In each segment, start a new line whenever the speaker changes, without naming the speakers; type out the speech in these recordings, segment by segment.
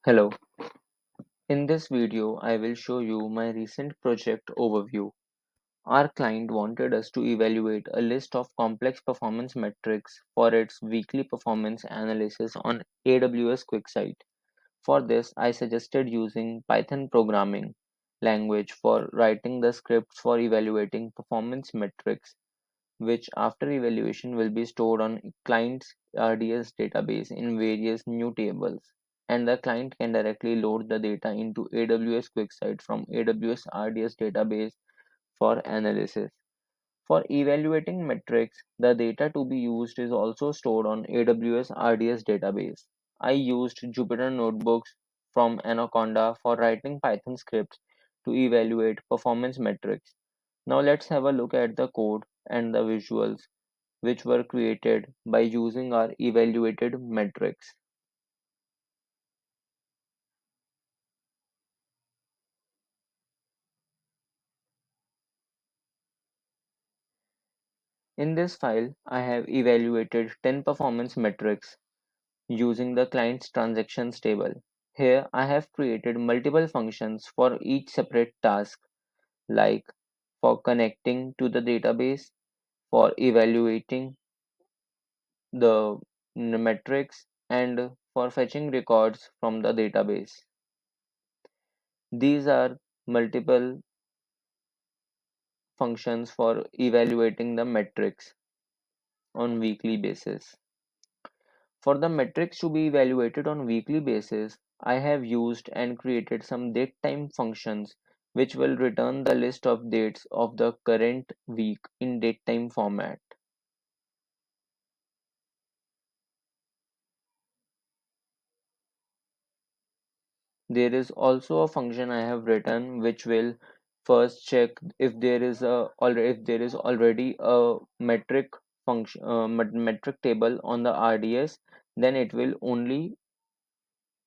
Hello, in this video I will show you my recent project overview. Our client wanted us to evaluate a list of complex performance metrics for its weekly performance analysis on AWS QuickSight. For this, I suggested using Python programming language for writing the scripts for evaluating performance metrics, which after evaluation will be stored on client's RDS database in various new tables, and the client can directly load the data into AWS QuickSight from AWS RDS database for analysis. For evaluating metrics, the data to be used is also stored on AWS RDS database. I used Jupyter Notebooks from Anaconda for writing Python scripts to evaluate performance metrics. Now let's have a look at the code and the visuals which were created by using our evaluated metrics. In this file, I have evaluated 10 performance metrics using the client's transactions table. Here, I have created multiple functions for each separate task, like for connecting to the database, for evaluating the metrics, and for fetching records from the database. These are multiple functions for evaluating the metrics on weekly basis. For the metrics to be evaluated on weekly basis, I have used and created some datetime functions which will return the list of dates of the current week in datetime format. There is also a function I have written which will first check if there is already a metric table on the RDS, then it will only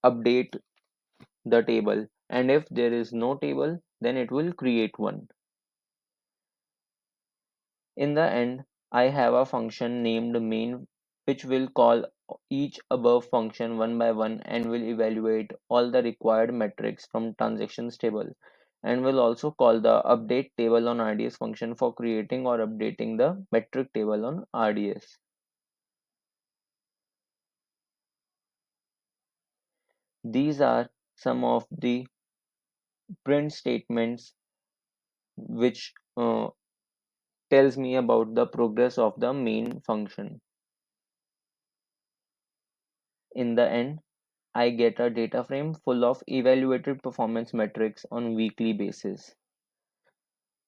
update the table, and if there is no table, then it will create one. In the end, I have a function named main which will call each above function one by one and will evaluate all the required metrics from transactions table, and will also call the update table on RDS function for creating or updating the metric table on RDS. These are some of the print statements which tells me about the progress of the main function. In the end, I get a data frame full of evaluated performance metrics on weekly basis.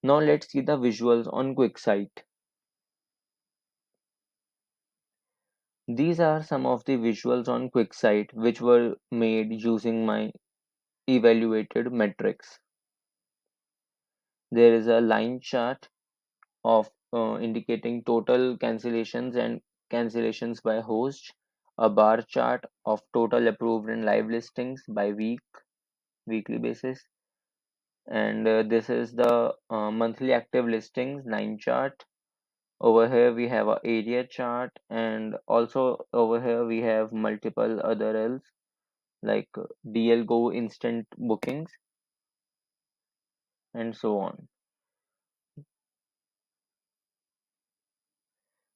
Now let's see the visuals on QuickSight. These are some of the visuals on QuickSight which were made using my evaluated metrics. There is a line chart of indicating total cancellations and cancellations by host, a bar chart of total approved and live listings by weekly basis, and this is the monthly active listings line chart. Over here we have a area chart, and also over here we have multiple other else like DL Go instant bookings and so on.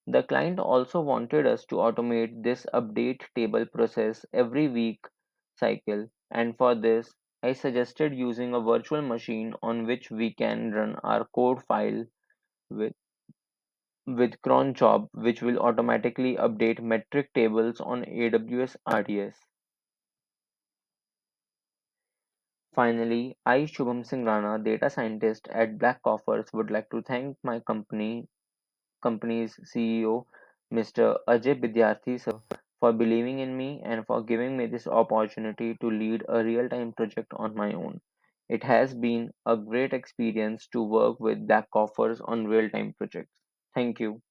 The client also wanted us to automate this update table process every week cycle, and for this I suggested using a virtual machine on which we can run our code file with with cron job, which will automatically update metric tables on AWS RDS. Finally, I, Shubham Singh Rana, data scientist at Black Coffers, would like to thank my company's CEO, Mr. Ajay Vidyarthi sir, for believing in me and for giving me this opportunity to lead a real-time project on my own. It has been a great experience to work with Black Coffers on real-time projects. Thank you.